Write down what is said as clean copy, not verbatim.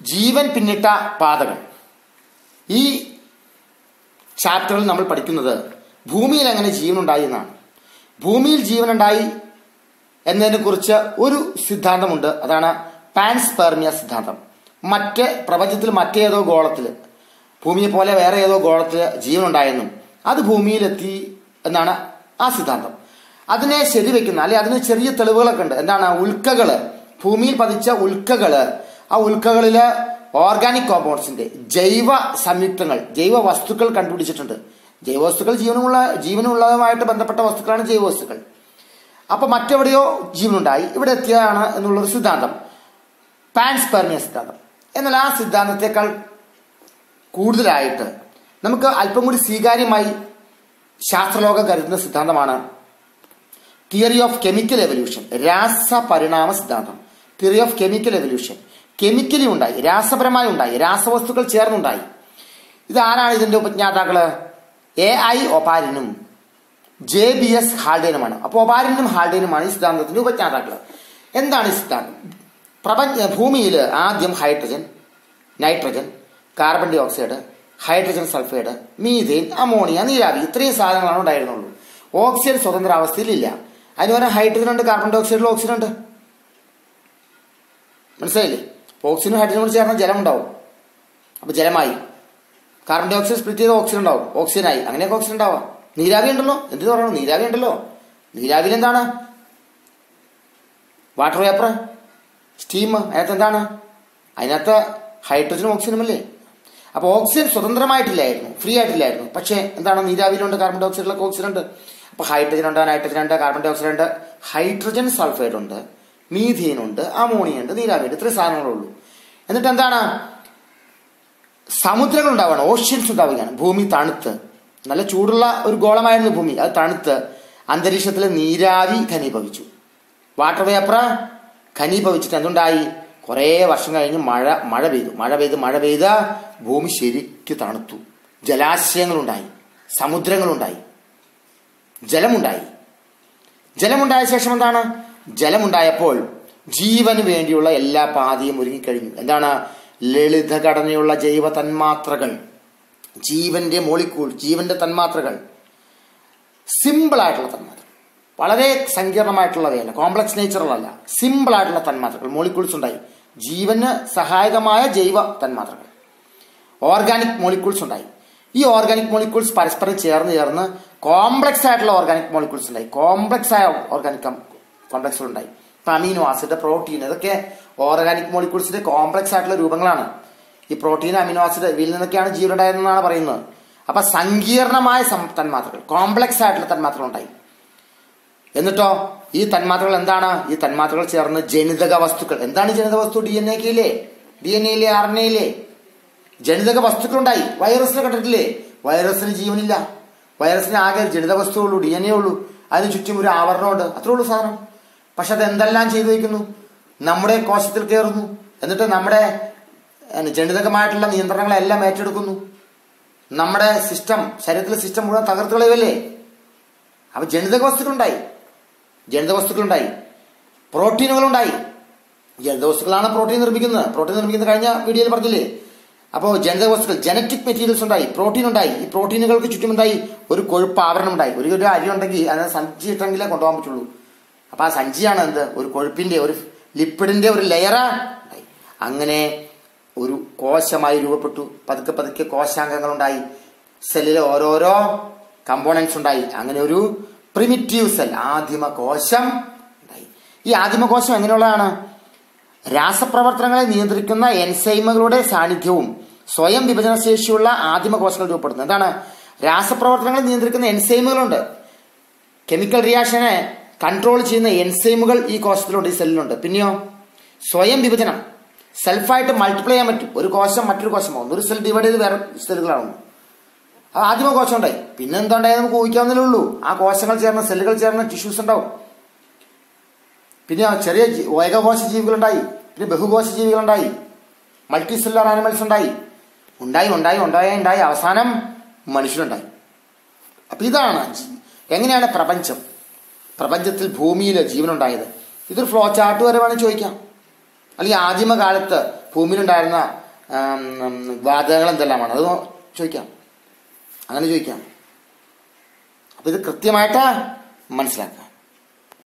ജീവൻ പിന്നിട്ട പാതകൾ. ഈ ചാപ്റ്ററിൽ നമ്മൾ പഠിക്കുന്നത് ഭൂമിയിൽ എങ്ങനെ ജീവനുണ്ടായി എന്നാണ്. ഭൂമിയിൽ ജീവനുണ്ടായി എന്നതിനെക്കുറിച്ച് ഒരു സിദ്ധാന്തമുണ്ട്. അതാണ് പാൻസ്പെർമിയ സിദ്ധാന്തം. പ്രപഞ്ചത്തിൽ മറ്റേതോ ഗോളത്തിൽ, ഭൂമിയെ പോലെ വേറെ ഏതോ ഗോളത്തിൽ ജീവനുണ്ടായെന്നും അത് ഭൂമിയിലെത്തി എന്നാണ് ആ സിദ്ധാന്തം. അതിനെ ശരിവെക്കുന്ന, അല്ലെ അതിന് ചെറിയ തെളിവുകളൊക്കെ ഉണ്ട്. എന്താണ്? ഉൽക്കകള്, ഭൂമിയിൽ പതിച്ച ഉൽക്കകള്, ആ ഉൽക്കകളില് ഓർഗാനിക് കോമ്പൗണ്ട്സിന്റെ ജൈവ സംയുക്തങ്ങൾ, ജൈവ വസ്തുക്കൾ കണ്ടുപിടിച്ചിട്ടുണ്ട്. ജൈവവസ്തുക്കൾ ജീവനുള്ളതുമായിട്ട് ബന്ധപ്പെട്ട വസ്തുക്കളാണ് ജൈവവസ്തുക്കൾ. അപ്പൊ മറ്റെവിടെയോ ജീവനുണ്ടായി, ഇവിടെ എത്തിയതാണ് എന്നുള്ളൊരു സിദ്ധാന്തം, പാൻസ്പെർമിയ സിദ്ധാന്തം. എന്നാൽ ആ സിദ്ധാന്തത്തെക്കാൾ കൂടുതലായിട്ട് നമുക്ക് അല്പം കൂടി സ്വീകാര്യമായി ശാസ്ത്രലോകം കരുതുന്ന സിദ്ധാന്തമാണ് തിയറി ഓഫ് കെമിക്കൽ എവല്യൂഷൻ, രാസപരിണാമ സിദ്ധാന്തം. Theory of chemical evolution, chemically ഉണ്ടായി, രാസപരമായി ഉണ്ടായി, രാസവസ്തുക്കൾ ചേർന്നുണ്ടായി. ഇതാരാണ് ഇതിന്റെ ഉപജ്ഞാതാക്കള്? AI ഒപാരിനും JBS ഹാൾഡേനുമാണ്. അപ്പോൾ ഒപാരിനും ഹാൾഡേനുമാണ് ഈ സിദ്ധാന്തത്തിന്റെ ഉപജ്ഞാതാക്കള്. എന്താണ് ഈ സിദ്ധാന്തം? ഭൂമിയിൽ ആദ്യം hydrogen, nitrogen, carbon dioxide, hydrogen sulphide, methane, ammonia, നീരാവി, ഇത്രയും സാധനങ്ങളാണ് ഉണ്ടായിരുന്നുള്ളൂ. ഓക്സിജൻ സ്വതന്ത്ര അവസ്ഥയിലില്ല. അതിന് പറഞ്ഞാൽ ഹൈഡ്രജൻ ഉണ്ട്, കാർബൺ ഡൈ ഓക്സൈഡിൽ ഓക്സിജൻ ഉണ്ട്. മനസ്സിലായില്ലേ? ഓക്സിജനും ഹൈഡ്രജനും കൂടി ചേർന്ന ജലം ഉണ്ടാവും. അപ്പൊ ജലമായി. കാർബൺ ഡൈ ഓക്സൈഡ് സ്പ്ലിറ്റ് ചെയ്ത ഓക്സിജൻ ഉണ്ടാവും, ഓക്സിജനായി. അങ്ങനെയൊക്കെ ഓക്സിജൻ ഉണ്ടാവാം. നീരാവി ഉണ്ടല്ലോ, എന്ത് പറയണം? നീരാവി ഉണ്ടല്ലോ. നീരാവിയിൽ എന്താണ്? Water vapour, steam. അതിനകത്ത് എന്താണ്? അതിനകത്ത് ഹൈഡ്രജനും ഓക്സിജനും അല്ലേ? അപ്പൊ ഓക്സിജൻ സ്വതന്ത്രമായിട്ടില്ലായിരുന്നു, ഫ്രീ ആയിട്ടില്ലായിരുന്നു. പക്ഷേ എന്താണ്? നീരാവിയിലുണ്ട്, കാർബൺ ഡൈ ഓക്സൈഡിലൊക്കെ ഓക്സിജൻ ഉണ്ട്. അപ്പൊ ഹൈഡ്രജൻ ഉണ്ട്, നൈട്രജൻ ഉണ്ട്, കാർബൺ ഡൈ ഓക്സൈഡ് ഉണ്ട്, ഹൈഡ്രജൻ സൾഫൈഡ് ഉണ്ട്, മീഥേൻ ഉണ്ട്, അമോണിയ ഉണ്ട്, നീരാവി ഉണ്ട്. ഇത്രയും സാധനങ്ങളേ ഉള്ളൂ. എന്നിട്ട് എന്താണ്? സമുദ്രങ്ങൾ ഉണ്ടാവുകയാണ്, ഓഷ്യൻസ് ഉണ്ടാവുകയാണ്. ഭൂമി തണുത്ത്, നല്ല ചൂടുള്ള ഒരു ഗോളമായിരുന്നു ഭൂമി, അത് തണുത്ത് അന്തരീക്ഷത്തിൽ നീരാവി ഘനീഭവിച്ചു. വാട്ടർ വേപ്പർ ഘനീഭവിച്ചിട്ട് എന്തുണ്ടായി? കുറേ വർഷം കഴിഞ്ഞ് മഴ പെയ്ത് ഭൂമി ശരിക്ക് തണുത്തു. ജലാശയങ്ങളുണ്ടായി, സമുദ്രങ്ങളുണ്ടായി, ജലമുണ്ടായി. ജലമുണ്ടായ ശേഷം എന്താണ്? ജലമുണ്ടായപ്പോൾ ജീവന് വേണ്ടിയുള്ള എല്ലാ പാതയും ഒരുങ്ങിക്കഴിഞ്ഞു. എന്താണ്? ലളിതഘടനയുള്ള ജൈവ തന്മാത്രകൾ, ജീവന്റെ മോളിക്യൂൾ, ജീവന്റെ തന്മാത്രകൾ, സിമ്പിൾ ആയിട്ടുള്ള തന്മാത്രകൾ, വളരെ സങ്കീർണമായിട്ടുള്ളവയല്ല, കോംപ്ലക്സ് നേച്ചറുള്ളതല്ല, സിമ്പിൾ ആയിട്ടുള്ള തന്മാത്രകൾ, മോളിക്യൂൾസ് ഉണ്ടായി. ജീവന് സഹായകമായ ജൈവ തന്മാത്രകൾ, ഓർഗാനിക് മോളിക്യൂൾസ് ഉണ്ടായി. ഈ ഓർഗാനിക് മോളിക്യൂൾസ് പരസ്പരം ചേർന്ന് കോംപ്ലക്സ് ആയിട്ടുള്ള ഓർഗാനിക് മോളിക്യൂൾസ് ഉണ്ടായി. കോംപ്ലക്സ് ആയ ഓർഗാനിക് കോംപ്ലക്സുകൾ ഉണ്ടായി. ഇപ്പൊ അമീനോ ആസിഡ്, പ്രോട്ടീൻ, ഇതൊക്കെ ഓർഗാനിക് മോളിക്യൂൾസിന്റെ കോംപ്ലക്സ് ആയിട്ടുള്ള രൂപങ്ങളാണ്. ഈ പ്രോട്ടീൻ, അമിനോ ആസിഡ്, ഇതിൽ നിന്നൊക്കെയാണ് ജീവനുണ്ടായതെന്നാണ് പറയുന്നത്. അപ്പൊ സങ്കീർണമായ തന്മാത്രകൾ, കോംപ്ലക്സ് ആയിട്ടുള്ള തന്മാത്രകൾ ഉണ്ടായി. എന്നിട്ടോ ഈ തന്മാത്രകൾ എന്താണ്? ഈ തന്മാത്രകൾ ചേർന്ന് ജനിതക വസ്തുക്കൾ. എന്താണ് ജനിതക വസ്തു? DNA-യിലെ RNA-യിലെ ജനിതക വസ്തുക്കളുണ്ടായി. വൈറസിനെ കണ്ടിട്ടില്ലേ? വൈറസിന് ജീവനില്ല. വൈറസിന് ആകെ ജനിതക വസ്തുവുള്ളൂ, DNA ഉള്ളൂ. അതിന് ചുറ്റും ഒരു ആവരണമുണ്ട്, അത്രേ ഉള്ളൂ സാധനം. പക്ഷെ അത് എന്തെല്ലാം ചെയ്തു വയ്ക്കുന്നു? നമ്മുടെ കോശത്തിൽ കയറുന്നു. എന്നിട്ട് നമ്മുടെ ജനിതകമായിട്ടുള്ള നിയന്ത്രണങ്ങളെല്ലാം ഏറ്റെടുക്കുന്നു. നമ്മുടെ സിസ്റ്റം, ശരീരത്തിലെ സിസ്റ്റം മുഴുവൻ തകർത്ത് കളയുമല്ലേ? അപ്പൊ ജനിതക വസ്തുക്കളുണ്ടായി, പ്രോട്ടീനുകളുണ്ടായി. ജനിതക വസ്തുക്കളാണ് പ്രോട്ടീൻ നിർമ്മിക്കുന്നത്. കഴിഞ്ഞ വീഡിയോയിൽ പറഞ്ഞില്ലേ? അപ്പോൾ ജനിതക വസ്തുക്കൾ, ജനറ്റിക് മെറ്റീരിയൽസ് ഉണ്ടായി, പ്രോട്ടീൻ ഉണ്ടായി. ഈ പ്രോട്ടീനുകൾക്ക് ചുറ്റും എന്തായി? ഒരു കൊഴുപ്പ് ആവരണം ഉണ്ടായി. ഒരു അരി ഉണ്ടെങ്കിൽ അതിനെ സഞ്ചി ഇട്ടെങ്കിലേ കൊണ്ടുപോകാൻ പറ്റുള്ളൂ. അപ്പൊ ആ സഞ്ചിയാണ് എന്ത്? ഒരു കൊഴുപ്പിന്റെ, ഒരു ലിപ്പിഡിന്റെ ഒരു ലെയറാ ഉണ്ടായി. അങ്ങനെ ഒരു കോശമായി രൂപപ്പെട്ടു. പതുക്കെ കോശാംഗങ്ങൾ ഉണ്ടായി. സെല്ലിലെ ഓരോരോ കമ്പോണൻസ് ഉണ്ടായി. അങ്ങനെ ഒരു പ്രിമിറ്റീവ് സെൽ, ആദിമ കോശം ഉണ്ടായി. ഈ ആദിമ കോശം എങ്ങനെയുള്ളതാണ്? രാസപ്രവർത്തനങ്ങളെ നിയന്ത്രിക്കുന്ന എൻസൈമുകളുടെ സാന്നിധ്യവും സ്വയം വിഭജനശേഷിയുള്ള ആദിമ കോശങ്ങൾ രൂപപ്പെടുന്നു. എന്താണ്? രാസപ്രവർത്തനങ്ങളെ നിയന്ത്രിക്കുന്ന എൻസൈമുകളുണ്ട്. കെമിക്കൽ റിയാക്ഷനെ കൺട്രോൾ ചെയ്യുന്ന എൻസൈമുകൾ ഈ കോശത്തിലുണ്ട്, ഈ സെല്ലിലുണ്ട്. പിന്നെയോ സ്വയം വിഭജനം, സെൽഫായിട്ട് മൾട്ടിപ്ലൈ ചെയ്യാൻ പറ്റും. ഒരു കോശം മറ്റൊരു കോശമാകുന്നു. ഒരു സെൽ ഡിവൈഡ് ചെയ്ത് വേറെ സെല്ലുകളാകുന്നു. ആദ്യമ കോശം ഉണ്ടായി. പിന്നെ എന്തുണ്ടായത് നമുക്ക് ഊഹിക്കാവുന്നതേ ഉള്ളൂ. ആ കോശങ്ങൾ ചേർന്ന, സെല്ലുകൾ ചേർന്ന ടിഷ്യൂസ് ഉണ്ടാവും. പിന്നെ ചെറിയ ഏകകോശ ജീവികളുണ്ടായി. പിന്നെ ബഹുകോശ ജീവികളുണ്ടായി. മൾട്ടി സെല്ലുലാർ ആനിമൽസ് ഉണ്ടായി. അവസാനം മനുഷ്യരുണ്ടായി. അപ്പൊ ഇതാണ് എങ്ങനെയാണ് പ്രപഞ്ചത്തിൽ ഭൂമിയിൽ ജീവനുണ്ടായത്. ഇതൊരു ഫ്ലോ ചാർട്ട് വരെ വേണമെങ്കിൽ ചോദിക്കാം. അല്ലെങ്കിൽ ആദിമകാലത്ത് ഭൂമിയിലുണ്ടായിരുന്ന വാതകങ്ങൾ എന്തെല്ലാമാണ്, അത് ചോദിക്കാം. അങ്ങനെ ചോദിക്കാം. അപ്പൊ ഇത് കൃത്യമായിട്ട് മനസ്സിലാക്കാം.